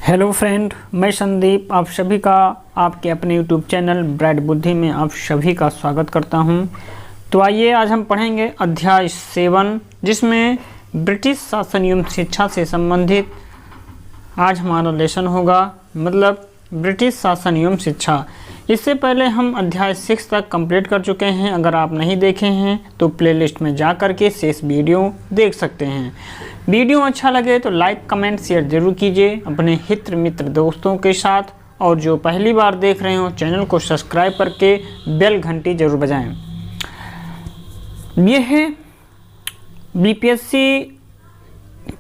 Hello friend, मैं संदीप आप सभी का आपके अपने यूट्यूब चैनल ब्राइट बुद्धि में आप सभी का स्वागत करता हूं। तो आइए आज हम पढ़ेंगे अध्याय 7 जिसमें ब्रिटिश शासन एवं शिक्षा से संबंधित आज हमारा लेसन होगा, मतलब ब्रिटिश शासन एवं शिक्षा। इससे पहले हम अध्याय 6 तक कंप्लीट कर चुके हैं। अगर आप नहीं देखे हैं तो प्लेलिस्ट में जा कर के शेष वीडियो देख सकते हैं। वीडियो अच्छा लगे तो लाइक कमेंट शेयर जरूर कीजिए अपने हित मित्र दोस्तों के साथ, और जो पहली बार देख रहे हो चैनल को सब्सक्राइब करके बेल घंटी जरूर बजाएं। यह है बीपीएससी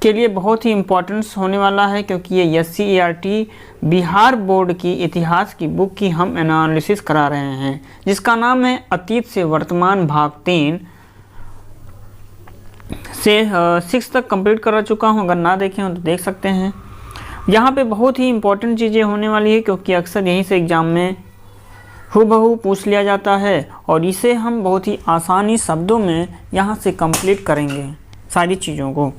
के लिए बहुत ही इम्पोर्टेंस होने वाला है, क्योंकि ये SCERT बिहार बोर्ड की इतिहास की बुक की हम एनालिसिस करा रहे हैं, जिसका नाम है अतीत से वर्तमान भाग 3 से 6 तक कंप्लीट करा चुका हूँ। अगर ना देखें हो तो देख सकते हैं। यहाँ पे बहुत ही इम्पोर्टेंट चीज़ें होने वाली है, क्योंकि अक्सर यहीं से एग्ज़ाम में हूबहू पूछ लिया जाता है, और इसे हम बहुत ही आसानी शब्दों में यहाँ से कंप्लीट करेंगे सारी चीज़ों को।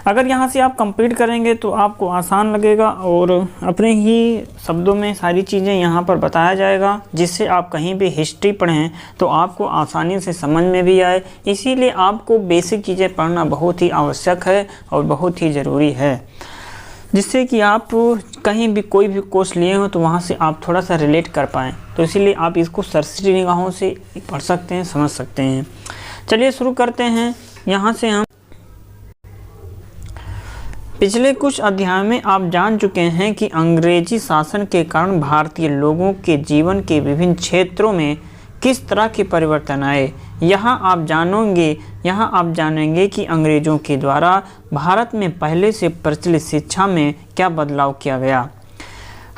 अगर यहाँ से आप कंप्लीट करेंगे तो आपको आसान लगेगा, और अपने ही शब्दों में सारी चीज़ें यहाँ पर बताया जाएगा, जिससे आप कहीं भी हिस्ट्री पढ़ें तो आपको आसानी से समझ में भी आए। इसीलिए आपको बेसिक चीज़ें पढ़ना बहुत ही आवश्यक है और बहुत ही ज़रूरी है, जिससे कि आप कहीं भी कोई भी कोर्स लिए हो तो वहाँ से आप थोड़ा सा रिलेट कर पाएँ। तो इसीलिए आप इसको सरसरी निगाहों से पढ़ सकते हैं, समझ सकते हैं। चलिए शुरू करते हैं। यहाँ से हम पिछले कुछ अध्याय में आप जान चुके हैं कि अंग्रेजी शासन के कारण भारतीय लोगों के जीवन के विभिन्न क्षेत्रों में किस तरह के परिवर्तन आए। यहाँ आप जानेंगे कि अंग्रेज़ों के द्वारा भारत में पहले से प्रचलित शिक्षा में क्या बदलाव किया गया।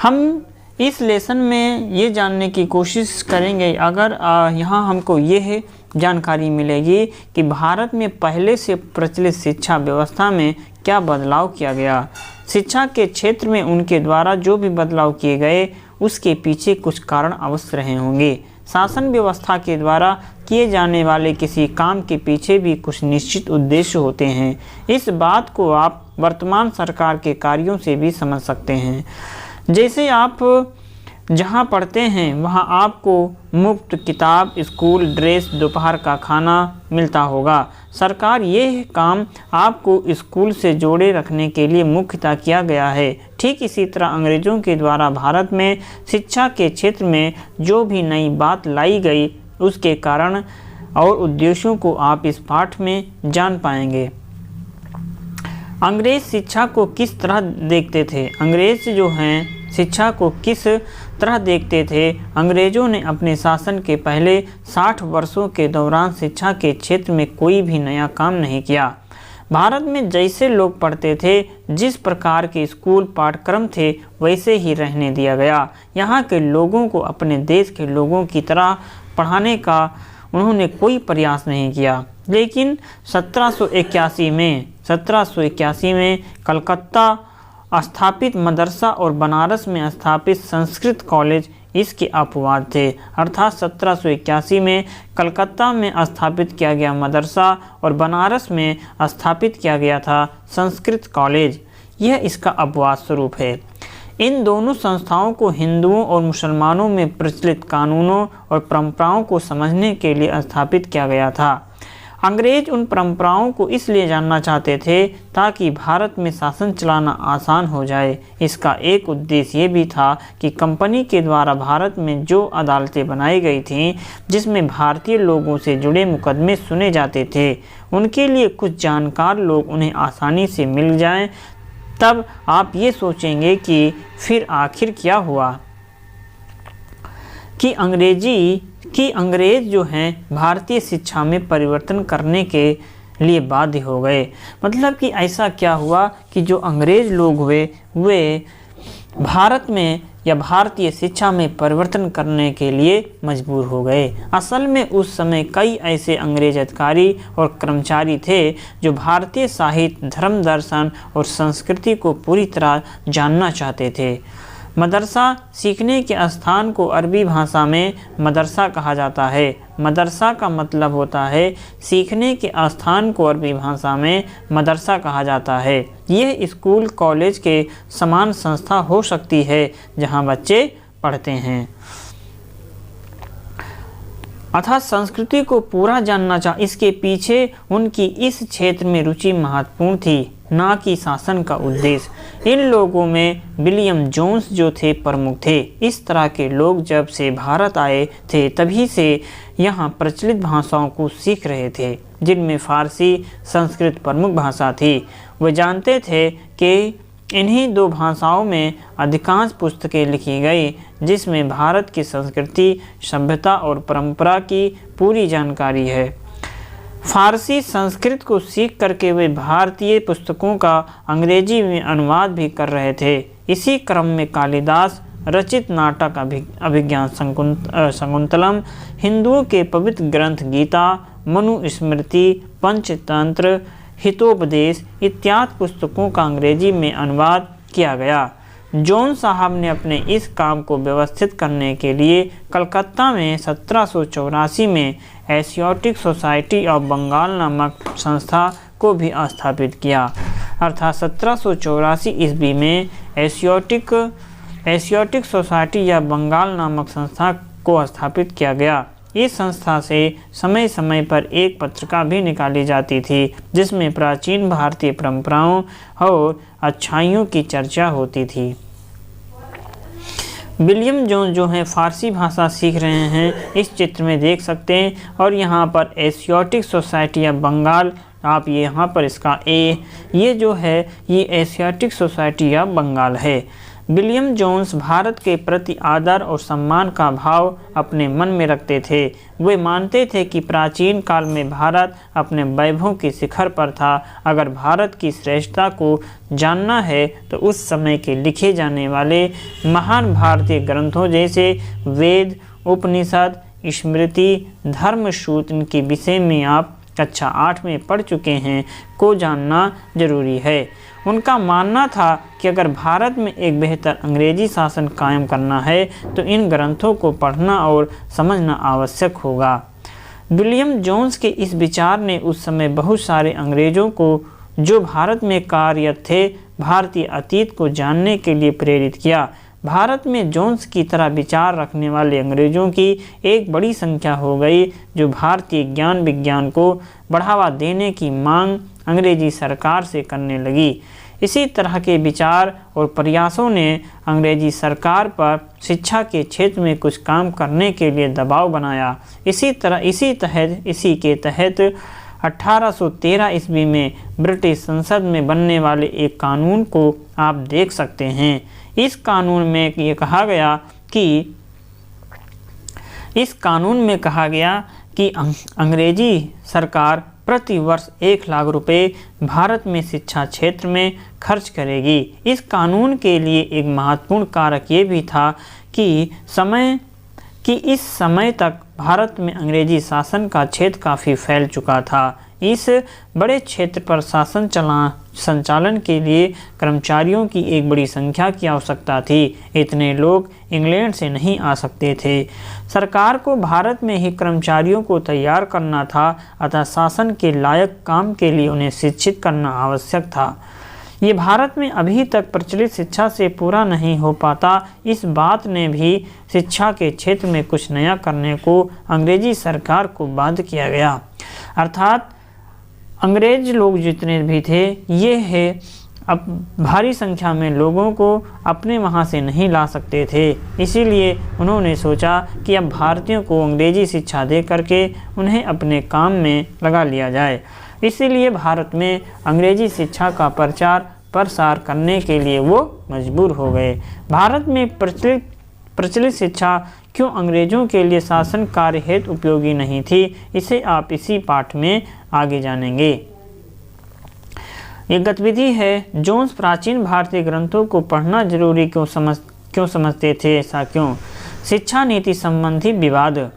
हम इस लेसन में ये जानने की कोशिश करेंगे, अगर यहाँ हमको ये जानकारी मिलेगी कि भारत में पहले से प्रचलित शिक्षा व्यवस्था में क्या बदलाव किया गया। शिक्षा के क्षेत्र में उनके द्वारा जो भी बदलाव किए गए उसके पीछे कुछ कारण अवश्य रहे होंगे। शासन व्यवस्था के द्वारा किए जाने वाले किसी काम के पीछे भी कुछ निश्चित उद्देश्य होते हैं। इस बात को आप वर्तमान सरकार के कार्यों से भी समझ सकते हैं। जैसे आप जहाँ पढ़ते हैं वहाँ आपको मुफ्त किताब, स्कूल ड्रेस, दोपहर का खाना मिलता होगा। सरकार ये काम आपको स्कूल से जोड़े रखने के लिए मुख्यतः किया गया है। ठीक इसी तरह अंग्रेज़ों के द्वारा भारत में शिक्षा के क्षेत्र में जो भी नई बात लाई गई उसके कारण और उद्देश्यों को आप इस पाठ में जान पाएंगे। अंग्रेज़ शिक्षा को किस तरह देखते थे? अंग्रेज़ जो हैं शिक्षा को किस तरह देखते थे? अंग्रेज़ों ने अपने शासन के पहले 60 वर्षों के दौरान शिक्षा के क्षेत्र में कोई भी नया काम नहीं किया। भारत में जैसे लोग पढ़ते थे, जिस प्रकार के स्कूल पाठ्यक्रम थे वैसे ही रहने दिया गया। यहाँ के लोगों को अपने देश के लोगों की तरह पढ़ाने का उन्होंने कोई प्रयास नहीं किया। लेकिन 1781 में कलकत्ता स्थापित मदरसा और बनारस में स्थापित संस्कृत कॉलेज इसके अपवाद थे। अर्थात 1781 में कलकत्ता में स्थापित किया गया मदरसा और बनारस में स्थापित किया गया था संस्कृत कॉलेज, यह इसका अपवाद स्वरूप है। इन दोनों संस्थाओं को हिंदुओं और मुसलमानों में प्रचलित कानूनों और परंपराओं को समझने के लिए स्थापित किया गया था। अंग्रेज उन परंपराओं को इसलिए जानना चाहते थे ताकि भारत में शासन चलाना आसान हो जाए। इसका एक उद्देश्य ये भी था कि कंपनी के द्वारा भारत में जो अदालतें बनाई गई थीं, जिसमें भारतीय लोगों से जुड़े मुकदमे सुने जाते थे, उनके लिए कुछ जानकार लोग उन्हें आसानी से मिल जाएं। तब आप ये सोचेंगे कि फिर आखिर क्या हुआ कि अंग्रेज़ जो हैं भारतीय शिक्षा में परिवर्तन करने के लिए बाध्य हो गए। मतलब कि ऐसा क्या हुआ कि जो अंग्रेज़ लोग हुए वे भारत में या भारतीय शिक्षा में परिवर्तन करने के लिए मजबूर हो गए। असल में उस समय कई ऐसे अंग्रेज अधिकारी और कर्मचारी थे जो भारतीय साहित्य, धर्म, दर्शन और संस्कृति को पूरी तरह जानना चाहते थे। मदरसा सीखने के स्थान को अरबी भाषा में मदरसा कहा जाता है। मदरसा का मतलब होता है सीखने के स्थान को अरबी भाषा में मदरसा कहा जाता है। यह स्कूल कॉलेज के समान संस्था हो सकती है जहां बच्चे पढ़ते हैं। अर्थात संस्कृति को पूरा जानना इसके पीछे उनकी इस क्षेत्र में रुचि महत्वपूर्ण थी, ना कि शासन का उद्देश्य। इन लोगों में विलियम जोन्स जो थे प्रमुख थे। इस तरह के लोग जब से भारत आए थे तभी से यहाँ प्रचलित भाषाओं को सीख रहे थे, जिनमें फारसी संस्कृत प्रमुख भाषा थी। वे जानते थे कि इन्हीं दो भाषाओं में अधिकांश पुस्तकें लिखी गई, जिसमें भारत की संस्कृति, सभ्यता और परंपरा की पूरी जानकारी है। फारसी संस्कृत को सीख करके वे भारतीय पुस्तकों का अंग्रेजी में अनुवाद भी कर रहे थे। इसी क्रम में कालिदास रचित नाटक अभिज्ञान शकुंतलम, हिंदुओं के पवित्र ग्रंथ गीता, मनुस्मृति, पंचतंत्र, हितोपदेश इत्यादि पुस्तकों का अंग्रेजी में अनुवाद किया गया। जॉन साहब ने अपने इस काम को व्यवस्थित करने के लिए कलकत्ता में 1784 में एशियाटिक सोसाइटी ऑफ बंगाल नामक संस्था को भी स्थापित किया। अर्थात 1784 ईस्वी में एशियाटिक सोसाइटी या बंगाल नामक संस्था को स्थापित किया गया। इस संस्था से समय समय पर एक पत्रिका भी निकाली जाती थी, जिसमें प्राचीन भारतीय परंपराओं और अच्छाइयों की चर्चा होती थी। विलियम जोन्स जो हैं फारसी भाषा सीख रहे हैं, इस चित्र में देख सकते हैं। और यहाँ पर एशियाटिक सोसाइटी या बंगाल, आप ये यहाँ पर इसका ये जो है ये एशियाटिक सोसाइटी या बंगाल है। विलियम जोन्स भारत के प्रति आदर और सम्मान का भाव अपने मन में रखते थे। वे मानते थे कि प्राचीन काल में भारत अपने वैभव के शिखर पर था। अगर भारत की श्रेष्ठता को जानना है तो उस समय के लिखे जाने वाले महान भारतीय ग्रंथों जैसे वेद, उपनिषद, स्मृति, धर्मसूत्र के विषय में आप कक्षा 8 में पढ़ चुके हैं को जानना जरूरी है। उनका मानना था कि अगर भारत में एक बेहतर अंग्रेजी शासन कायम करना है तो इन ग्रंथों को पढ़ना और समझना आवश्यक होगा। विलियम जोन्स के इस विचार ने उस समय बहुत सारे अंग्रेजों को जो भारत में कार्यरत थे भारतीय अतीत को जानने के लिए प्रेरित किया। भारत में जोन्स की तरह विचार रखने वाले अंग्रेजों की एक बड़ी संख्या हो गई, जो भारतीय ज्ञान विज्ञान को बढ़ावा देने की मांग अंग्रेजी सरकार से करने लगी। इसी तरह के विचार और प्रयासों ने अंग्रेजी सरकार पर शिक्षा के क्षेत्र में कुछ काम करने के लिए दबाव बनाया। इसी के तहत 1813 ईस्वी में ब्रिटिश संसद में बनने वाले एक कानून को आप देख सकते हैं। इस कानून में कहा गया कि अंग्रेजी सरकार प्रति वर्ष 1 लाख रुपए भारत में शिक्षा क्षेत्र में खर्च करेगी। इस कानून के लिए एक महत्वपूर्ण कारक ये भी था कि इस समय तक भारत में अंग्रेजी शासन का क्षेत्र काफ़ी फैल चुका था। इस बड़े क्षेत्र पर संचालन के लिए कर्मचारियों की एक बड़ी संख्या की आवश्यकता थी। इतने लोग इंग्लैंड से नहीं आ सकते थे। सरकार को भारत में ही कर्मचारियों को तैयार करना था, अतः शासन के लायक काम के लिए उन्हें शिक्षित करना आवश्यक था। ये भारत में अभी तक प्रचलित शिक्षा से पूरा नहीं हो पाता। इस बात ने भी शिक्षा के क्षेत्र में कुछ नया करने को अंग्रेजी सरकार को बाध्य किया गया। अर्थात अंग्रेज लोग जितने भी थे ये है अब भारी संख्या में लोगों को अपने वहाँ से नहीं ला सकते थे। इसीलिए उन्होंने सोचा कि अब भारतीयों को अंग्रेजी शिक्षा दे करके उन्हें अपने काम में लगा लिया जाए। इसीलिए भारत में अंग्रेजी शिक्षा का प्रसार करने के लिए वो मजबूर हो गए। भारत में प्रचलित शिक्षा क्यों अंग्रेजों के लिए शासन कार्य हेतु उपयोगी नहीं थी, इसे आप इसी पाठ में आगे जानेंगे। ये गतिविधि है। जोन्स प्राचीन भारतीय ग्रंथों को पढ़ना जरूरी क्यों समझते थे, ऐसा क्यों? शिक्षा नीति संबंधी विवाद।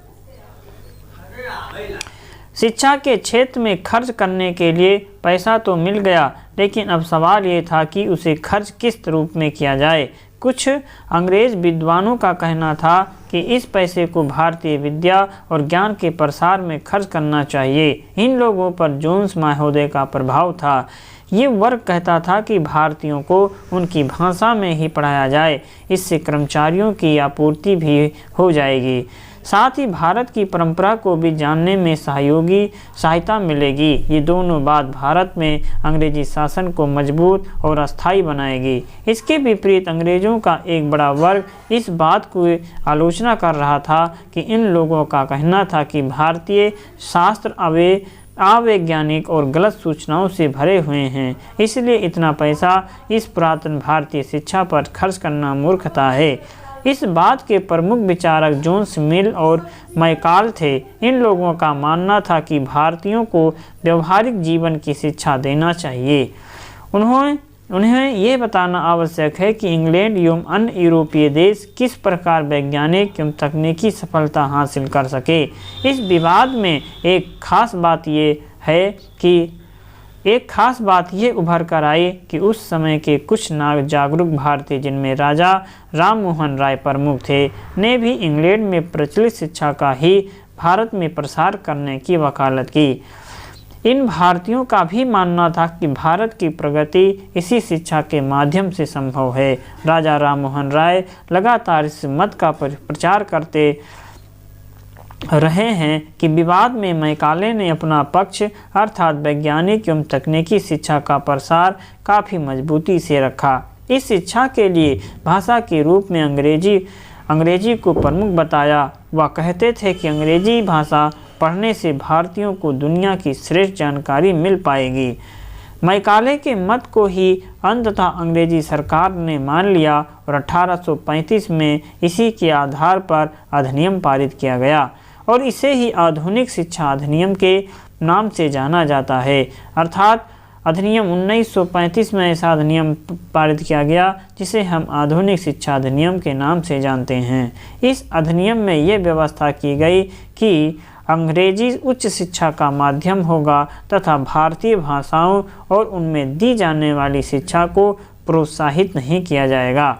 शिक्षा के क्षेत्र में खर्च करने के लिए पैसा तो मिल गया, लेकिन अब सवाल ये था कि उसे खर्च किस रूप में किया जाए। कुछ अंग्रेज विद्वानों का कहना था कि इस पैसे को भारतीय विद्या और ज्ञान के प्रसार में खर्च करना चाहिए। इन लोगों पर जोन्स महोदय का प्रभाव था। ये वर्ग कहता था कि भारतीयों को उनकी भाषा में ही पढ़ाया जाए, इससे कर्मचारियों की आपूर्ति भी हो जाएगी, साथ ही भारत की परंपरा को भी जानने में सहायता मिलेगी। ये दोनों बात भारत में अंग्रेजी शासन को मजबूत और अस्थायी बनाएगी। इसके विपरीत अंग्रेजों का एक बड़ा वर्ग इस बात की आलोचना कर रहा था कि इन लोगों का कहना था कि भारतीय शास्त्र अवैज्ञानिक और गलत सूचनाओं से भरे हुए हैं, इसलिए इतना पैसा इस पुरातन भारतीय शिक्षा पर खर्च करना मूर्खता है। इस बात के प्रमुख विचारक जोन्स मिल और मैकाल थे। इन लोगों का मानना था कि भारतीयों को व्यवहारिक जीवन की शिक्षा देना चाहिए। उन्हें ये बताना आवश्यक है कि इंग्लैंड एवं अन्य यूरोपीय देश किस प्रकार वैज्ञानिक एवं तकनीकी सफलता हासिल कर सके। इस विवाद में एक खास बात ये उभर कर आई कि उस समय के कुछ जागरूक भारतीय, जिनमें राजा राम मोहन राय प्रमुख थे, ने भी इंग्लैंड में प्रचलित शिक्षा का ही भारत में प्रसार करने की वकालत की। इन भारतीयों का भी मानना था कि भारत की प्रगति इसी शिक्षा के माध्यम से संभव है। राजा राम मोहन राय लगातार इस मत का प्रचार करते रहे हैं कि विवाद में मैकाले ने अपना पक्ष अर्थात वैज्ञानिक एवं तकनीकी शिक्षा का प्रसार काफ़ी मजबूती से रखा। इस शिक्षा के लिए भाषा के रूप में अंग्रेजी को प्रमुख बताया। वह कहते थे कि अंग्रेजी भाषा पढ़ने से भारतीयों को दुनिया की श्रेष्ठ जानकारी मिल पाएगी। मैकाले के मत को ही अंततः अंग्रेजी सरकार ने मान लिया और 1835 में इसी के आधार पर अधिनियम पारित किया गया और इसे ही आधुनिक शिक्षा अधिनियम के नाम से जाना जाता है। अर्थात अधिनियम 1935 में ऐसा अधिनियम पारित किया गया जिसे हम आधुनिक शिक्षा अधिनियम के नाम से जानते हैं। इस अधिनियम में ये व्यवस्था की गई कि अंग्रेजी उच्च शिक्षा का माध्यम होगा तथा भारतीय भाषाओं और उनमें दी जाने वाली शिक्षा को प्रोत्साहित नहीं किया जाएगा।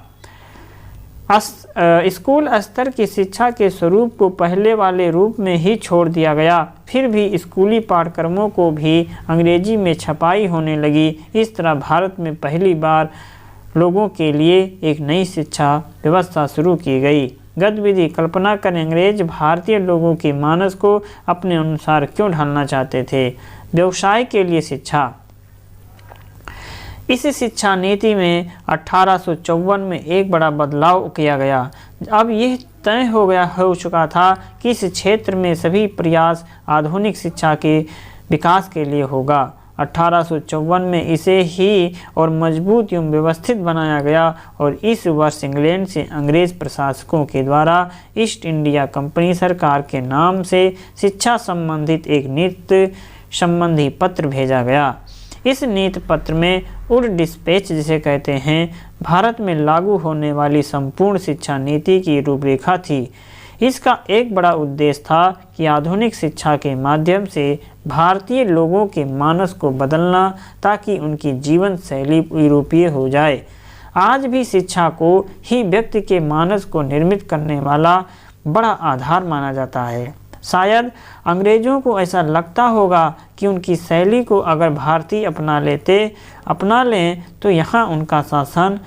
स्कूल स्तर की शिक्षा के स्वरूप को पहले वाले रूप में ही छोड़ दिया गया। फिर भी स्कूली पाठ्यक्रमों को भी अंग्रेजी में छपाई होने लगी। इस तरह भारत में पहली बार लोगों के लिए एक नई शिक्षा व्यवस्था शुरू की गई। गतिविधि कल्पना करें, अंग्रेज भारतीय लोगों के मानस को अपने अनुसार क्यों ढालना चाहते थे। व्यवसाय के लिए शिक्षा। इस शिक्षा नीति में 1854 में एक बड़ा बदलाव किया गया। अब यह तय हो चुका था कि इस क्षेत्र में सभी प्रयास आधुनिक शिक्षा के विकास के लिए होगा। 1854 में इसे ही और मजबूत एवं व्यवस्थित बनाया गया और इस वर्ष इंग्लैंड से अंग्रेज प्रशासकों के द्वारा ईस्ट इंडिया कंपनी सरकार के नाम से शिक्षा संबंधित एक नीति संबंधी पत्र भेजा गया। इस नीति पत्र में वुड डिस्पैच जिसे कहते हैं, भारत में लागू होने वाली संपूर्ण शिक्षा नीति की रूपरेखा थी। इसका एक बड़ा उद्देश्य था कि आधुनिक शिक्षा के माध्यम से भारतीय लोगों के मानस को बदलना ताकि उनकी जीवन शैली यूरोपीय हो जाए। आज भी शिक्षा को ही व्यक्ति के मानस को निर्मित करने वाला बड़ा आधार माना जाता है। शायद अंग्रेजों को ऐसा लगता होगा कि उनकी शैली को अगर भारतीय अपना लें तो यहाँ उनका शासन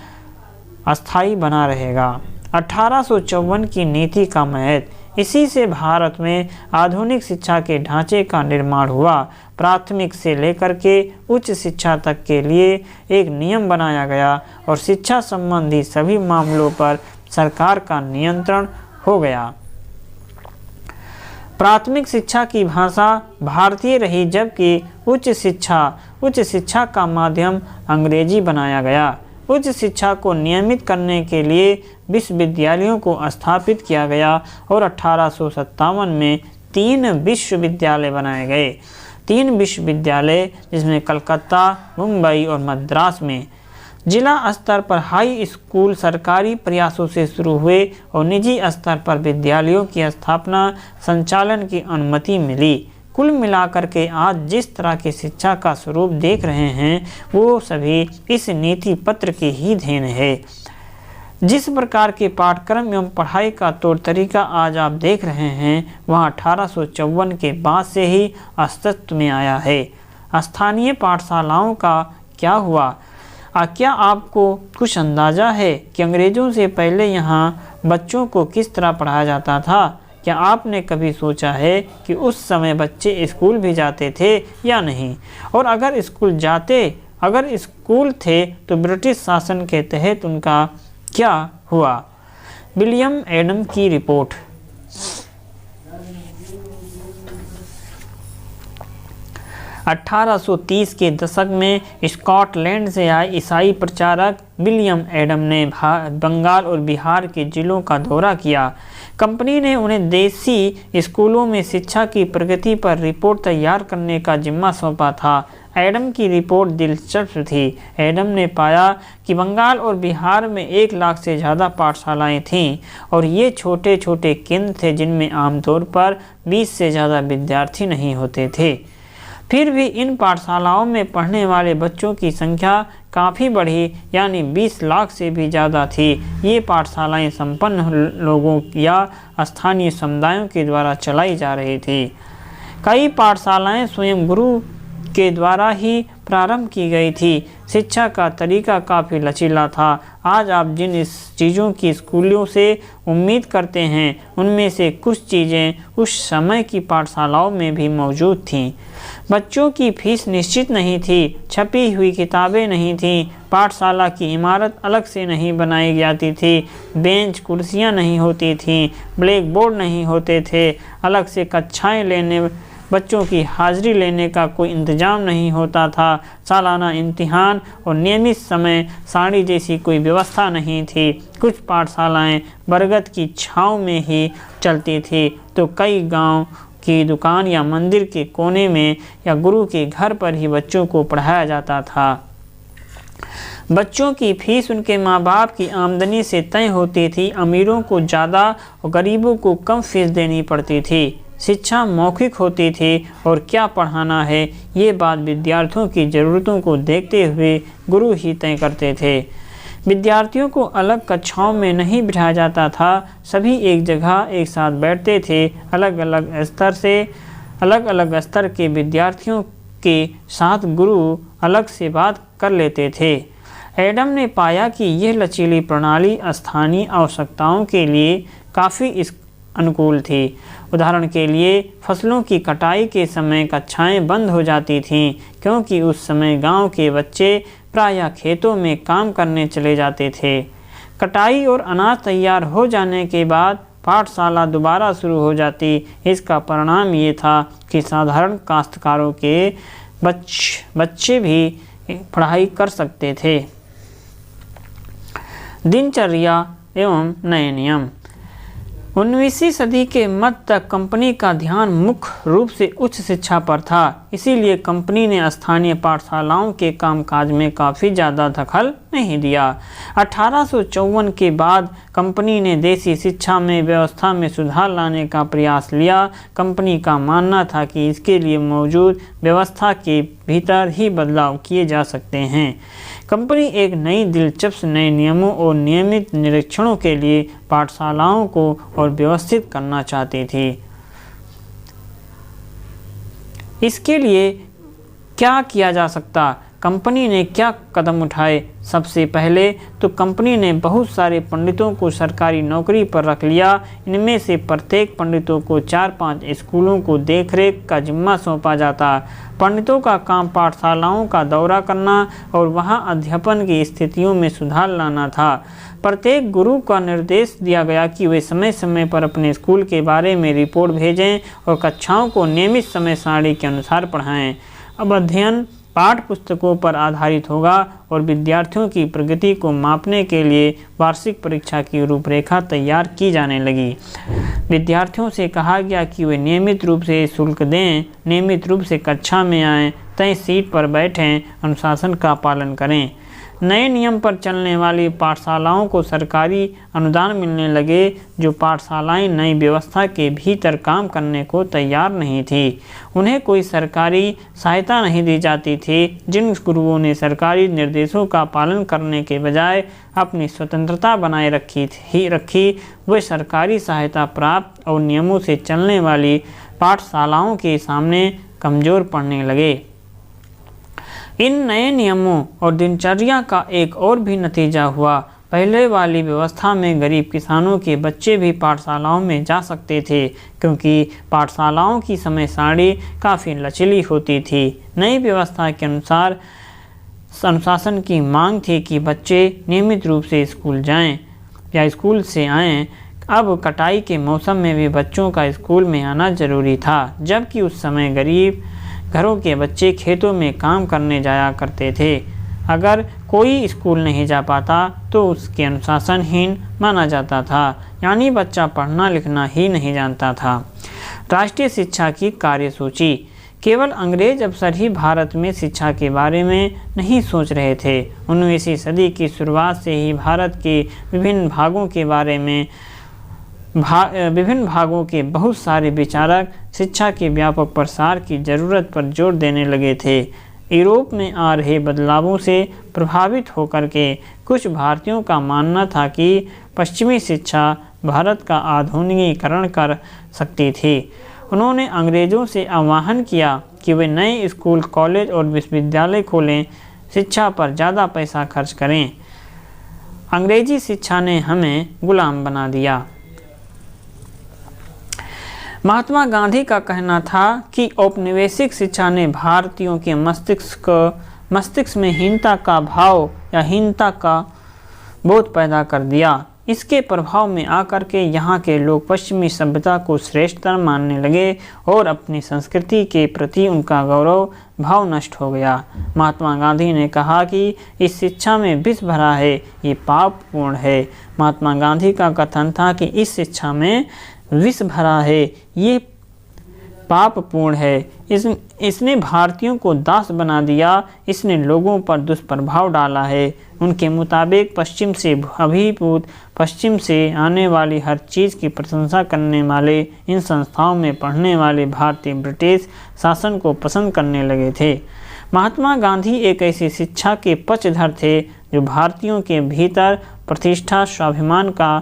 अस्थायी बना रहेगा। 1854 की नीति का महत्व। इसी से भारत में आधुनिक शिक्षा के ढांचे का निर्माण हुआ। प्राथमिक से लेकर के उच्च शिक्षा तक के लिए एक नियम बनाया गया और शिक्षा संबंधी सभी मामलों पर सरकार का नियंत्रण हो गया। प्राथमिक शिक्षा की भाषा भारतीय रही, जबकि उच्च शिक्षा का माध्यम अंग्रेजी बनाया गया। उच्च शिक्षा को नियमित करने के लिए विश्वविद्यालयों को स्थापित किया गया और 1857 में 3 विश्वविद्यालय बनाए गए। 3 विश्वविद्यालय जिसमें कलकत्ता, मुंबई और मद्रास में। जिला स्तर पर हाई स्कूल सरकारी प्रयासों से शुरू हुए और निजी स्तर पर विद्यालयों की स्थापना संचालन की अनुमति मिली। कुल मिलाकर के आज जिस तरह की शिक्षा का स्वरूप देख रहे हैं वो सभी इस नीति पत्र की ही देन है। जिस प्रकार के पाठ्यक्रम एवं पढ़ाई का तौर तरीका आज आप देख रहे हैं वह 1854 के बाद से ही अस्तित्व में आया है। स्थानीय पाठशालाओं का क्या हुआ? क्या आपको कुछ अंदाज़ा है कि अंग्रेज़ों से पहले यहाँ बच्चों को किस तरह पढ़ाया जाता था? क्या आपने कभी सोचा है कि उस समय बच्चे स्कूल भी जाते थे या नहीं? और अगर स्कूल थे तो ब्रिटिश शासन के तहत उनका क्या हुआ? विलियम एडम की रिपोर्ट। 1830 के दशक में स्कॉटलैंड से आए ईसाई प्रचारक विलियम एडम ने बंगाल और बिहार के जिलों का दौरा किया। कंपनी ने उन्हें देसी स्कूलों में शिक्षा की प्रगति पर रिपोर्ट तैयार करने का जिम्मा सौंपा था। एडम की रिपोर्ट दिलचस्प थी। एडम ने पाया कि बंगाल और बिहार में 1 लाख से ज़्यादा पाठशालाएं थीं और ये छोटे छोटे केंद्र थे जिनमें आमतौर पर 20 से ज़्यादा विद्यार्थी नहीं होते थे। फिर भी इन पाठशालाओं में पढ़ने वाले बच्चों की संख्या काफ़ी बढ़ी, यानी 20 लाख से भी ज़्यादा थी। ये पाठशालाएं संपन्न लोगों या स्थानीय समुदायों के द्वारा चलाई जा रही थी। कई पाठशालाएं स्वयं गुरु के द्वारा ही प्रारंभ की गई थी। शिक्षा का तरीका काफ़ी लचीला था। आज आप जिन चीज़ों की स्कूलों से उम्मीद करते हैं उनमें से कुछ चीज़ें उस समय की पाठशालाओं में भी मौजूद थीं। बच्चों की फीस निश्चित नहीं थी, छपी हुई किताबें नहीं थीं, पाठशाला की इमारत अलग से नहीं बनाई जाती थी, बेंच कुर्सियां नहीं होती थीं, ब्लैक बोर्ड नहीं होते थे, अलग से कक्षाएं लेने बच्चों की हाजिरी लेने का कोई इंतजाम नहीं होता था, सालाना इम्तिहान और नियमित समय सारणी जैसी कोई व्यवस्था नहीं थी। कुछ पाठशालाएं बरगद की छांव में ही चलती थी तो कई गांव की दुकान या मंदिर के कोने में या गुरु के घर पर ही बच्चों को पढ़ाया जाता था। बच्चों की फीस उनके माँ बाप की आमदनी से तय होती थी। अमीरों को ज़्यादा और गरीबों को कम फीस देनी पड़ती थी। शिक्षा मौखिक होती थी और क्या पढ़ाना है ये बात विद्यार्थियों की ज़रूरतों को देखते हुए गुरु ही तय करते थे। विद्यार्थियों को अलग कक्षाओं में नहीं बिठाया जाता था, सभी एक जगह एक साथ बैठते थे। अलग अलग स्तर के विद्यार्थियों के साथ गुरु अलग से बात कर लेते थे। एडम ने पाया कि यह लचीली प्रणाली स्थानीय आवश्यकताओं के लिए काफ़ी अनुकूल थी। उदाहरण के लिए फसलों की कटाई के समय कक्षाएं बंद हो जाती थीं क्योंकि उस समय गांव के बच्चे प्रायः खेतों में काम करने चले जाते थे। कटाई और अनाज तैयार हो जाने के बाद पाठशाला दोबारा शुरू हो जाती। इसका परिणाम ये था कि साधारण काश्तकारों के बच्चे भी पढ़ाई कर सकते थे। दिनचर्या एवं नए नियम। 19वीं सदी के मध्य तक कंपनी का ध्यान मुख्य रूप से उच्च शिक्षा पर था, इसीलिए कंपनी ने स्थानीय पाठशालाओं के कामकाज में काफ़ी ज़्यादा दखल नहीं दिया। 1854 के बाद कंपनी ने देसी शिक्षा में व्यवस्था में सुधार लाने का प्रयास लिया। कंपनी का मानना था कि इसके लिए मौजूद व्यवस्था के भीतर ही बदलाव किए जा सकते हैं। कंपनी एक दिलचस्प नए नियमों और नियमित निरीक्षणों के लिए पाठशालाओं को और व्यवस्थित करना चाहती थी। इसके लिए क्या किया जा सकता? कंपनी ने क्या कदम उठाए? सबसे पहले तो कंपनी ने बहुत सारे पंडितों को सरकारी नौकरी पर रख लिया। इनमें से प्रत्येक पंडितों को 4-5 स्कूलों को देखरेख का जिम्मा सौंपा जाता। पंडितों का काम पाठशालाओं का दौरा करना और वहां अध्यापन की स्थितियों में सुधार लाना था। प्रत्येक गुरु का निर्देश दिया गया कि वे समय समय पर अपने स्कूल के बारे में रिपोर्ट भेजें और कक्षाओं को नियमित समय सारणी के अनुसार पढ़ाएं। अब अध्ययन पाठ्य पुस्तकों पर आधारित होगा और विद्यार्थियों की प्रगति को मापने के लिए वार्षिक परीक्षा की रूपरेखा तैयार की जाने लगी। विद्यार्थियों से कहा गया कि वे नियमित रूप से शुल्क दें, नियमित रूप से कक्षा में आएं, तय सीट पर बैठें, अनुशासन का पालन करें। नए नियम पर चलने वाली पाठशालाओं को सरकारी अनुदान मिलने लगे, जो पाठशालाएं नई व्यवस्था के भीतर काम करने को तैयार नहीं थी। उन्हें कोई सरकारी सहायता नहीं दी जाती थी। जिन गुरुओं ने सरकारी निर्देशों का पालन करने के बजाय अपनी स्वतंत्रता बनाए रखी वे सरकारी सहायता प्राप्त और नियमों से चलने वाली पाठशालाओं के सामने कमज़ोर पड़ने लगे। इन नए नियमों और दिनचर्या का एक और भी नतीजा हुआ। पहले वाली व्यवस्था में गरीब किसानों के बच्चे भी पाठशालाओं में जा सकते थे, क्योंकि पाठशालाओं की समय सारणी काफ़ी लचीली होती थी। नई व्यवस्था के अनुसार अनुशासन की मांग थी कि बच्चे नियमित रूप से स्कूल जाएं या स्कूल से आएं। अब कटाई के मौसम में भी बच्चों का स्कूल में आना जरूरी था, जबकि उस समय गरीब घरों के बच्चे खेतों में काम करने जाया करते थे। अगर कोई स्कूल नहीं जा पाता तो उसके अनुशासनहीन माना जाता था, यानी बच्चा पढ़ना लिखना ही नहीं जानता था। राष्ट्रीय शिक्षा की कार्यसूची। केवल अंग्रेज अफसर ही भारत में शिक्षा के बारे में नहीं सोच रहे थे। 19वीं सदी की शुरुआत से ही भारत के विभिन्न भागों के बहुत सारे विचारक शिक्षा के व्यापक प्रसार की ज़रूरत पर जोर देने लगे थे। यूरोप में आ रहे बदलावों से प्रभावित होकर के कुछ भारतीयों का मानना था कि पश्चिमी शिक्षा भारत का आधुनिकीकरण कर सकती थी। उन्होंने अंग्रेज़ों से आह्वान किया कि वे नए स्कूल, कॉलेज और विश्वविद्यालय खोलें, शिक्षा पर ज़्यादा पैसा खर्च करें। अंग्रेजी शिक्षा ने हमें गुलाम बना दिया। महात्मा गांधी का कहना था कि औपनिवेशिक शिक्षा ने भारतीयों के मस्तिष्क में हीनता का भाव या हीनता का बोध पैदा कर दिया। इसके प्रभाव में आकर के यहाँ के लोग पश्चिमी सभ्यता को श्रेष्ठतर मानने लगे और अपनी संस्कृति के प्रति उनका गौरव भाव नष्ट हो गया। महात्मा गांधी ने कहा कि इस शिक्षा में विष भरा है, ये पापपूर्ण है। महात्मा गांधी का कथन था कि इस शिक्षा में विष भरा है, ये पापपूर्ण है। इसने भारतीयों को दास बना दिया, इसने लोगों पर दुष्प्रभाव डाला है। उनके मुताबिक पश्चिम से अभिभूत, पश्चिम से आने वाली हर चीज़ की प्रशंसा करने वाले इन संस्थाओं में पढ़ने वाले भारतीय ब्रिटिश शासन को पसंद करने लगे थे। महात्मा गांधी एक ऐसी शिक्षा के पक्षधर थे जो भारतीयों के भीतर प्रतिष्ठा, स्वाभिमान का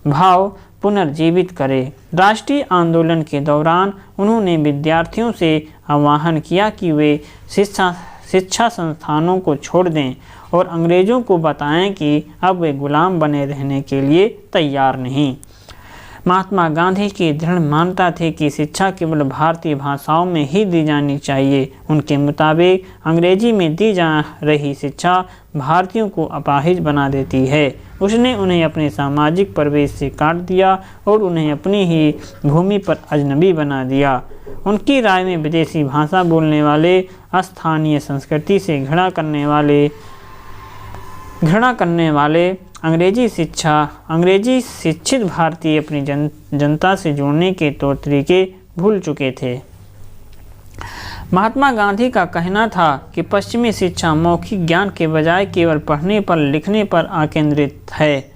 भाव पुनर्जीवित करे। राष्ट्रीय आंदोलन के दौरान उन्होंने विद्यार्थियों से आह्वान किया कि वे शिक्षा संस्थानों को छोड़ दें और अंग्रेज़ों को बताएं कि अब वे गुलाम बने रहने के लिए तैयार नहीं। महात्मा गांधी की दृढ़ मान्यता थी कि शिक्षा केवल भारतीय भाषाओं में ही दी जानी चाहिए। उनके मुताबिक अंग्रेजी में दी जा रही शिक्षा भारतीयों को अपाहिज बना देती है। उसने उन्हें अपने सामाजिक परिवेश से काट दिया और उन्हें अपनी ही भूमि पर अजनबी बना दिया। उनकी राय में विदेशी भाषा बोलने वाले, स्थानीय संस्कृति से घृणा करने वाले अंग्रेजी शिक्षित भारतीय अपनी जनता से जोड़ने के तौर तरीके भूल चुके थे। महात्मा गांधी का कहना था कि पश्चिमी शिक्षा मौखिक ज्ञान के बजाय केवल पढ़ने पर लिखने पर आकेंद्रित है।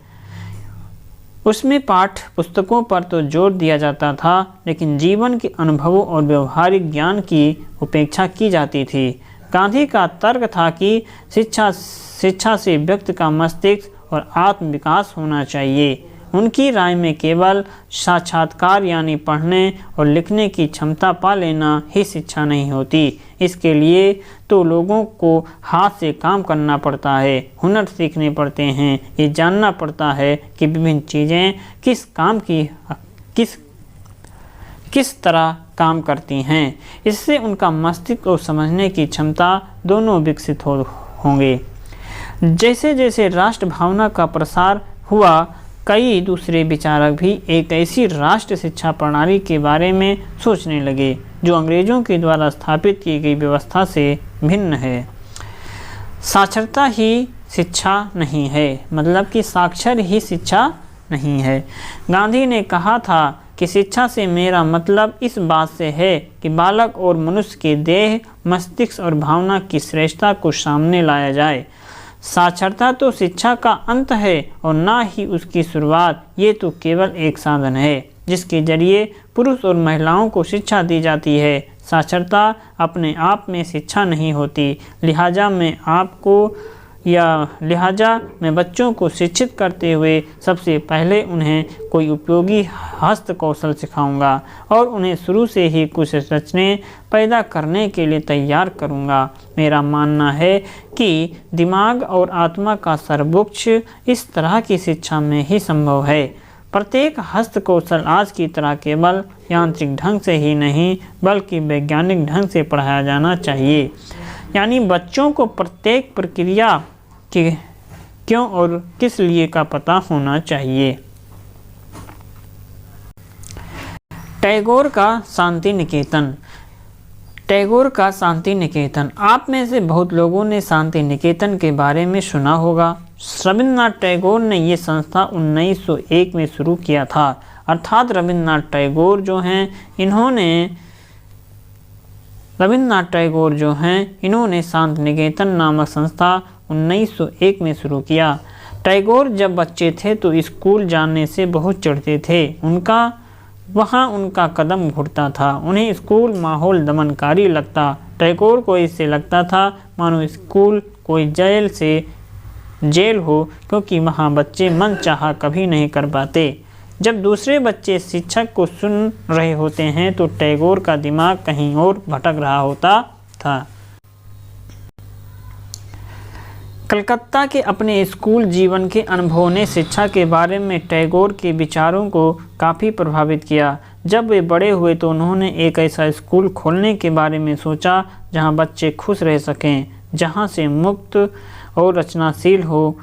उसमें पाठ पुस्तकों पर तो जोर दिया जाता था, लेकिन जीवन के अनुभवों और व्यवहारिक ज्ञान की उपेक्षा की जाती थी। गांधी का तर्क था कि शिक्षा से व्यक्ति का मस्तिष्क और आत्म विकास होना चाहिए। उनकी राय में केवल साक्षात्कार यानी पढ़ने और लिखने की क्षमता पा लेना ही शिक्षा नहीं होती। इसके लिए तो लोगों को हाथ से काम करना पड़ता है, हुनर सीखने पड़ते हैं, ये जानना पड़ता है कि विभिन्न चीज़ें किस तरह काम करती हैं। इससे उनका मस्तिष्क को समझने की क्षमता दोनों विकसित होंगे। जैसे जैसे राष्ट्र भावना का प्रसार हुआ, कई दूसरे विचारक भी एक ऐसी राष्ट्र शिक्षा प्रणाली के बारे में सोचने लगे जो अंग्रेज़ों के द्वारा स्थापित की गई व्यवस्था से भिन्न है। साक्षरता ही शिक्षा नहीं है, मतलब कि साक्षर ही शिक्षा नहीं है। गांधी ने कहा था कि शिक्षा से मेरा मतलब इस बात से है कि बालक और मनुष्य के देह, मस्तिष्क और भावना की श्रेष्ठता को सामने लाया जाए। साक्षरता तो शिक्षा का अंत है और ना ही उसकी शुरुआत। ये तो केवल एक साधन है जिसके जरिए पुरुष और महिलाओं को शिक्षा दी जाती है। साक्षरता अपने आप में शिक्षा नहीं होती। लिहाजा मैं बच्चों को शिक्षित करते हुए सबसे पहले उन्हें कोई उपयोगी हस्त कौशल सिखाऊंगा और उन्हें शुरू से ही कुछ रचनाएं पैदा करने के लिए तैयार करूंगा। मेरा मानना है कि दिमाग और आत्मा का सर्वोच्च इस तरह की शिक्षा में ही संभव है। प्रत्येक हस्त कौशल आज की तरह केवल यांत्रिक ढंग से ही नहीं बल्कि वैज्ञानिक ढंग से पढ़ाया जाना चाहिए। यानी बच्चों को प्रत्येक प्रक्रिया के क्यों और किस लिए का पता होना चाहिए। टैगोर का शांति निकेतन। टैगोर का शांति निकेतन। आप में से बहुत लोगों ने शांति निकेतन के बारे में सुना होगा। रविन्द्रनाथ टैगोर ने ये संस्था 1901 में शुरू किया था। अर्थात रविन्द्रनाथ टैगोर जो हैं इन्होंने शांति निकेतन नामक संस्था 1901 में शुरू किया। टैगोर जब बच्चे थे तो स्कूल जाने से बहुत चिढ़ते थे। वहाँ उनका कदम घुटता था। उन्हें स्कूल माहौल दमनकारी लगता। टैगोर को इससे लगता था मानो स्कूल कोई जेल हो, क्योंकि वहाँ बच्चे मन चाहा कभी नहीं कर पाते। जब दूसरे बच्चे शिक्षक को सुन रहे होते हैं तो टैगोर का दिमाग कहीं और भटक रहा होता था। कलकत्ता के अपने स्कूल जीवन के अनुभवों ने शिक्षा के बारे में टैगोर के विचारों को काफ़ी प्रभावित किया। जब वे बड़े हुए तो उन्होंने एक ऐसा स्कूल खोलने के बारे में सोचा जहां बच्चे खुश रह सकें, जहां से मुक्त और रचनाशील हो,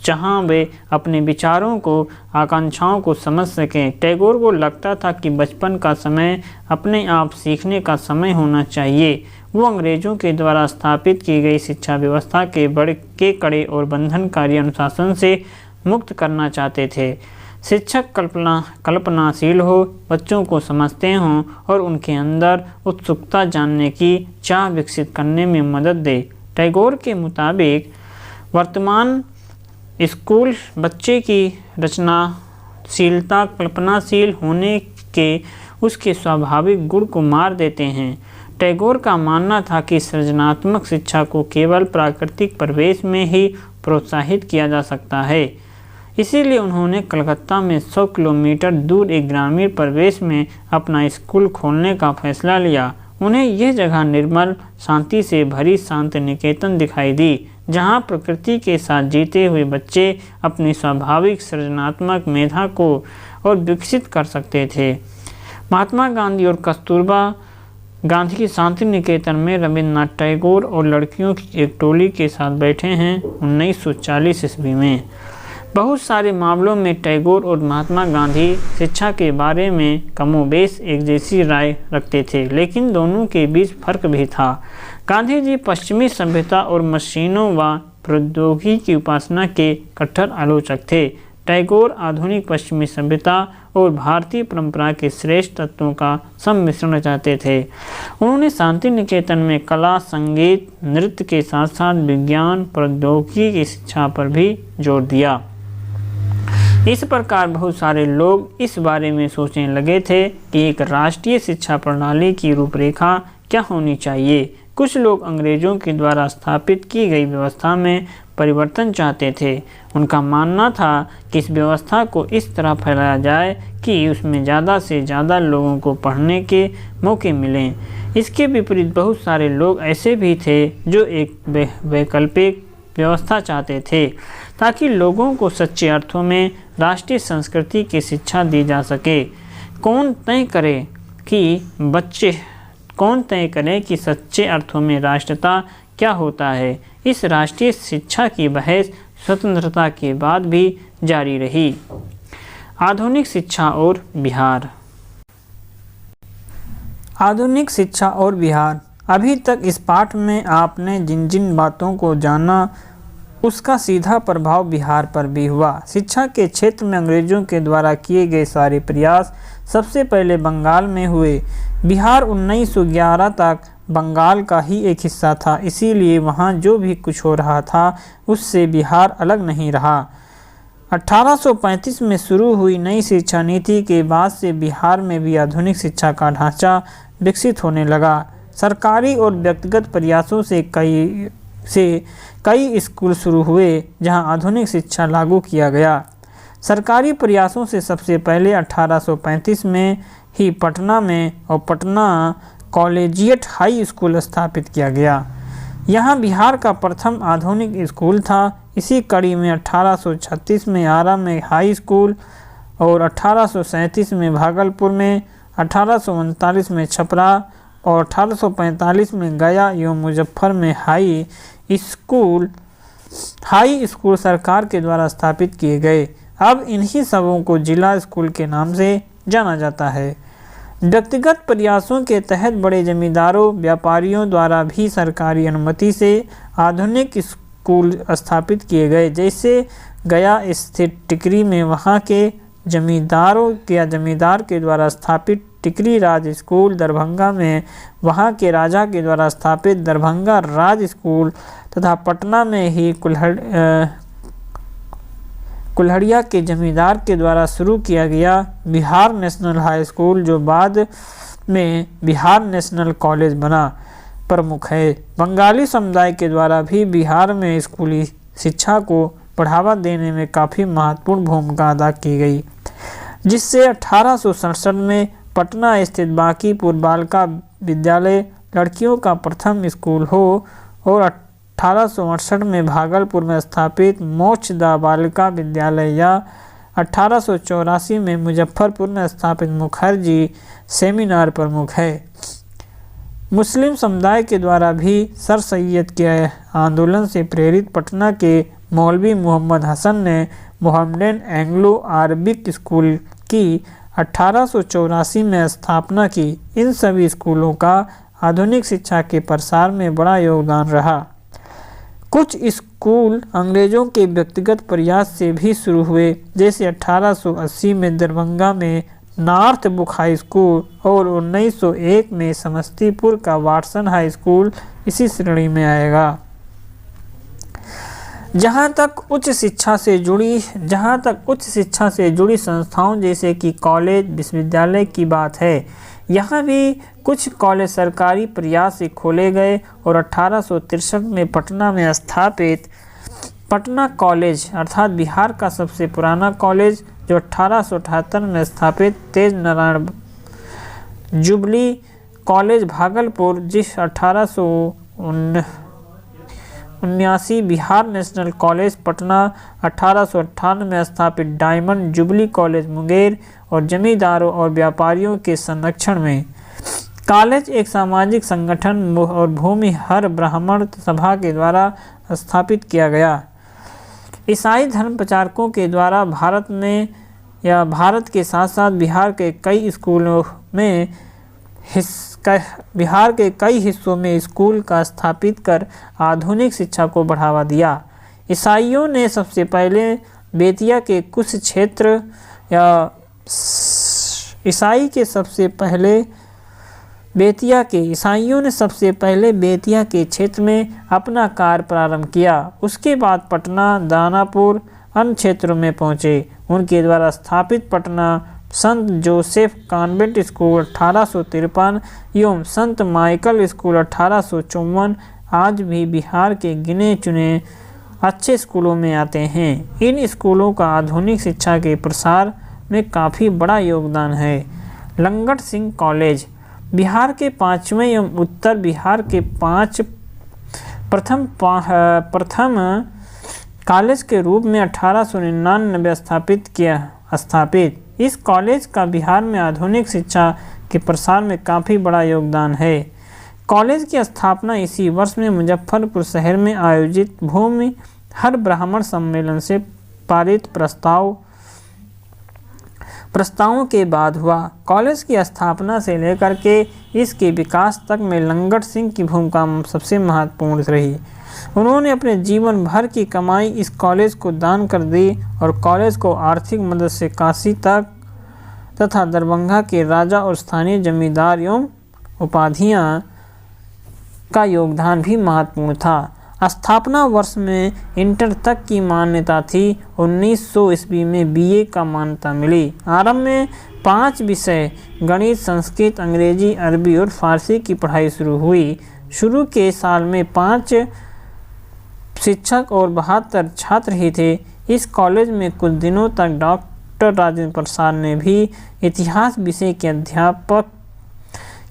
जहां वे अपने विचारों को आकांक्षाओं को समझ सकें। टैगोर को लगता था कि बचपन का समय अपने आप सीखने का समय होना चाहिए। वो अंग्रेज़ों के द्वारा स्थापित की गई शिक्षा व्यवस्था के कड़े और बंधनकारी अनुशासन से मुक्त करना चाहते थे। शिक्षक कल्पनाशील हो, बच्चों को समझते हों और उनके अंदर उत्सुकता जानने की चाह विकसित करने में मदद दे। टैगोर के मुताबिक वर्तमान स्कूल बच्चे की रचनाशीलता, कल्पनाशील होने के उसके स्वाभाविक गुण को मार देते हैं। टैगोर का मानना था कि सृजनात्मक शिक्षा को केवल प्राकृतिक परिवेश में ही प्रोत्साहित किया जा सकता है। इसीलिए उन्होंने कलकत्ता में 100 किलोमीटर दूर एक ग्रामीण परिवेश में अपना स्कूल खोलने का फैसला लिया। उन्हें यह जगह निर्मल, शांति से भरी शांति निकेतन दिखाई दी, जहां प्रकृति के साथ जीते हुए बच्चे अपनी स्वाभाविक सृजनात्मक मेधा को और विकसित कर सकते थे। महात्मा गांधी और कस्तूरबा गांधी की शांति निकेतन में रविन्द्रनाथ टैगोर और लड़कियों की एक टोली के साथ बैठे हैं 1940 ईस्वी में। बहुत सारे मामलों में टैगोर और महात्मा गांधी शिक्षा के बारे में कमोबेश एक जैसी राय रखते थे, लेकिन दोनों के बीच फर्क भी था। गांधी जी पश्चिमी सभ्यता और मशीनों व प्रौद्योगिकी की उपासना के कट्टर आलोचक थे। टैगोर आधुनिक पश्चिमी सभ्यता और भारतीय परंपरा के श्रेष्ठ तत्वों का सम्मिश्रण चाहते थे। उन्होंने शांति निकेतन में कला, संगीत, नृत्य के साथ साथ विज्ञान, प्रौद्योगिकी की शिक्षा पर भी जोर दिया। इस प्रकार बहुत सारे लोग इस बारे में सोचने लगे थे कि एक राष्ट्रीय शिक्षा प्रणाली की रूपरेखा क्या होनी चाहिए। कुछ लोग अंग्रेजों के द्वारा स्थापित की गई व्यवस्था में परिवर्तन चाहते थे। उनका मानना था कि इस व्यवस्था को इस तरह फैलाया जाए कि उसमें ज़्यादा से ज़्यादा लोगों को पढ़ने के मौके मिलें। इसके विपरीत बहुत सारे लोग ऐसे भी थे जो एक वैकल्पिक व्यवस्था चाहते थे ताकि लोगों को सच्चे अर्थों में राष्ट्रीय संस्कृति की शिक्षा दी जा सके। कौन तय करे कि सच्चे अर्थों में राष्ट्रीयता क्या होता है। इस राष्ट्रीय शिक्षा की बहस स्वतंत्रता के बाद भी जारी रही। आधुनिक शिक्षा और बिहार। आधुनिक शिक्षा और बिहार। अभी तक इस पाठ में आपने जिन जिन बातों को जाना उसका सीधा प्रभाव बिहार पर भी हुआ। शिक्षा के क्षेत्र में अंग्रेजों के द्वारा किए गए सारे प्रयास सबसे पहले बंगाल में हुए। बिहार 1911 तक बंगाल का ही एक हिस्सा था, इसीलिए वहाँ जो भी कुछ हो रहा था उससे बिहार अलग नहीं रहा। 1835 में शुरू हुई नई शिक्षा नीति के बाद से बिहार में भी आधुनिक शिक्षा का ढांचा विकसित होने लगा। सरकारी और व्यक्तिगत प्रयासों से कई स्कूल शुरू हुए जहां आधुनिक शिक्षा लागू किया गया। सरकारी प्रयासों से सबसे पहले 1835 में ही पटना में और पटना कॉलेजिएट हाई स्कूल स्थापित किया गया। यहां बिहार का प्रथम आधुनिक स्कूल था। इसी कड़ी में 1836 में आरा में हाई स्कूल और 1837 में भागलपुर में, 1839 में छपरा और 1845 में गया एवं मुजफ्फर में हाई स्कूल सरकार के द्वारा स्थापित किए गए। अब इन्हीं सबों को जिला स्कूल के नाम से जाना जाता है। व्यक्तिगत प्रयासों के तहत बड़े जमींदारों व्यापारियों द्वारा भी सरकारी अनुमति से आधुनिक स्कूल स्थापित किए गए। जैसे गया स्थित टिकरी में वहाँ के जमींदार के द्वारा स्थापित टिकरी राज स्कूल, दरभंगा में वहाँ के राजा के द्वारा स्थापित दरभंगा राज स्कूल तथा पटना में ही कुल्हड़िया के जमींदार के द्वारा शुरू किया गया बिहार नेशनल हाई स्कूल, जो बाद में बिहार नेशनल कॉलेज बना, प्रमुख है। बंगाली समुदाय के द्वारा भी बिहार में स्कूली शिक्षा को बढ़ावा देने में काफ़ी महत्वपूर्ण भूमिका अदा की गई, जिससे 1867 में पटना स्थित बांकीपुर बालिका विद्यालय लड़कियों का प्रथम स्कूल हो और 1868 में भागलपुर में स्थापित मोक्षदा बालिका विद्यालय या 1884 में मुजफ्फरपुर में स्थापित मुखर्जी सेमिनार प्रमुख है। मुस्लिम समुदाय के द्वारा भी सर सैयद के आंदोलन से प्रेरित पटना के मौलवी मोहम्मद हसन ने मोहम्मदन एंग्लो अरबिक स्कूल की 1884 में स्थापना की। इन सभी स्कूलों का आधुनिक शिक्षा के प्रसार में बड़ा योगदान रहा। कुछ स्कूल अंग्रेजों के व्यक्तिगत प्रयास से भी शुरू हुए, जैसे 1880 में दरभंगा में नॉर्थ बुक हाई स्कूल और 1901 में समस्तीपुर का वाटसन हाई स्कूल इसी श्रेणी में आएगा। जहाँ तक उच्च शिक्षा से जुड़ी संस्थाओं जैसे कि कॉलेज विश्वविद्यालय की बात है, यहाँ भी कुछ कॉलेज सरकारी प्रयास से खोले गए और 1863 में पटना में स्थापित पटना कॉलेज अर्थात बिहार का सबसे पुराना कॉलेज, जो 1878 में स्थापित तेज नारायण जुबली कॉलेज भागलपुर, जिस 1879 बिहार नेशनल कॉलेज पटना, 1858 में स्थापित डायमंड जुबली कॉलेज मुंगेर और जमींदारों और व्यापारियों के संरक्षण में। कॉलेज एक सामाजिक संगठन और भूमिहर ब्राह्मण सभा के द्वारा स्थापित किया गया। ईसाई धर्म प्रचारकों के द्वारा भारत के साथ साथ बिहार के कई हिस्सों में स्कूल का स्थापित कर आधुनिक शिक्षा को बढ़ावा दिया। ईसाइयों ने सबसे पहले बेतिया के क्षेत्र में अपना कार्य प्रारंभ किया। उसके बाद पटना, दानापुर अन्य क्षेत्रों में पहुँचे। उनके द्वारा स्थापित पटना संत जोसेफ कॉन्वेंट स्कूल 1853 एवं संत माइकल स्कूल 1854 आज भी बिहार के गिने चुने अच्छे स्कूलों में आते हैं। इन स्कूलों का आधुनिक शिक्षा के प्रसार में काफ़ी बड़ा योगदान है। लंगट सिंह कॉलेज बिहार के 5वें एवं उत्तर बिहार के प्रथम कॉलेज के रूप में 1899 स्थापित। इस कॉलेज का बिहार में आधुनिक शिक्षा के प्रसार में काफ़ी बड़ा योगदान है। कॉलेज की स्थापना इसी वर्ष में मुजफ्फरपुर शहर में आयोजित भूमि हर ब्राह्मण सम्मेलन से पारित प्रस्तावों के बाद हुआ। कॉलेज की स्थापना से लेकर के इसके विकास तक में लंगट सिंह की भूमिका सबसे महत्वपूर्ण रही। उन्होंने अपने जीवन भर की कमाई इस कॉलेज को दान कर दी और कॉलेज को आर्थिक मदद से काशी तक तथा दरभंगा के राजा और स्थानीय जमींदार एवं का योगदान भी महत्वपूर्ण था। स्थापना वर्ष में इंटर तक की मान्यता थी। 1900 ईस्वी में बीए का मान्यता मिली। आरंभ में 5 विषय गणित, संस्कृत, अंग्रेजी, अरबी और फारसी की पढ़ाई शुरू हुई। शुरू के साल में 5 शिक्षक और 72 छात्र ही थे। इस कॉलेज में कुछ दिनों तक डॉक्टर राजेंद्र प्रसाद ने भी इतिहास विषय के अध्यापक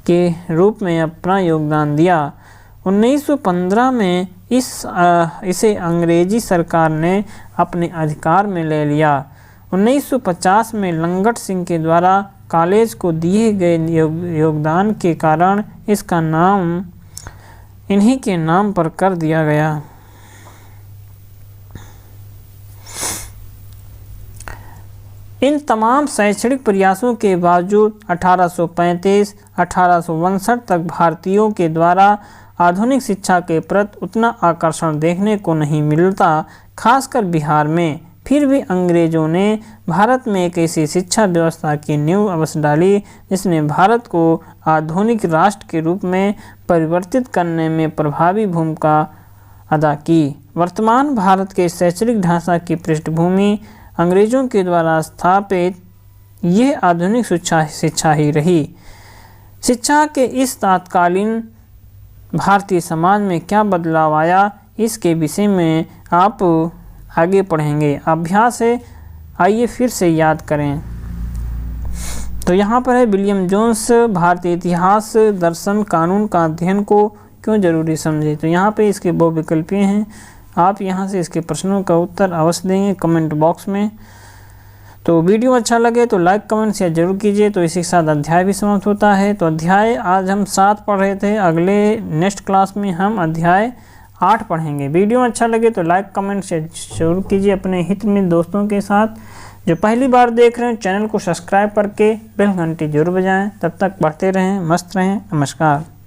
के रूप में अपना योगदान दिया। 1915 में इसे अंग्रेजी सरकार ने अपने अधिकार में ले लिया। 1950 में लंगट सिंह के द्वारा कॉलेज को दिए गए योगदान के कारण इसका नाम इन्हीं के नाम पर कर दिया गया। इन तमाम शैक्षणिक प्रयासों के बावजूद 1835-1859 तक भारतीयों के द्वारा आधुनिक शिक्षा के प्रति उतना आकर्षण देखने को नहीं मिलता, खासकर बिहार में। फिर भी अंग्रेजों ने भारत में एक ऐसी शिक्षा व्यवस्था की नींव अवश्य डाली जिसने भारत को आधुनिक राष्ट्र के रूप में परिवर्तित करने में प्रभावी भूमिका अदा की। वर्तमान भारत के शैक्षणिक ढांचा की पृष्ठभूमि अंग्रेजों के द्वारा स्थापित यह आधुनिक शिक्षा ही रही। शिक्षा के इस तात्कालीन भारतीय समाज में क्या बदलाव आया, इसके विषय में आप आगे पढ़ेंगे। अभ्यास है, आइए फिर से याद करें। तो यहाँ पर है विलियम जोन्स भारतीय इतिहास, दर्शन, कानून का अध्ययन को क्यों जरूरी समझे। तो यहाँ पे इसके बहुविकल्पीय हैं। आप यहाँ से इसके प्रश्नों का उत्तर अवश्य देंगे कमेंट बॉक्स में। तो वीडियो अच्छा लगे तो लाइक, कमेंट, शेयर जरूर कीजिए। तो इसी के साथ अध्याय भी समाप्त होता है। तो अध्याय आज हम 7 पढ़ रहे थे, अगले नेक्स्ट क्लास में हम अध्याय 8 पढ़ेंगे। वीडियो अच्छा लगे तो लाइक, कमेंट, शेयर जरूर कीजिए अपने हित में दोस्तों के साथ। जो पहली बार देख रहे हैं चैनल को सब्सक्राइब करके बेल घंटी जरूर बजाएं। तब तक पढ़ते रहें, मस्त रहें। नमस्कार।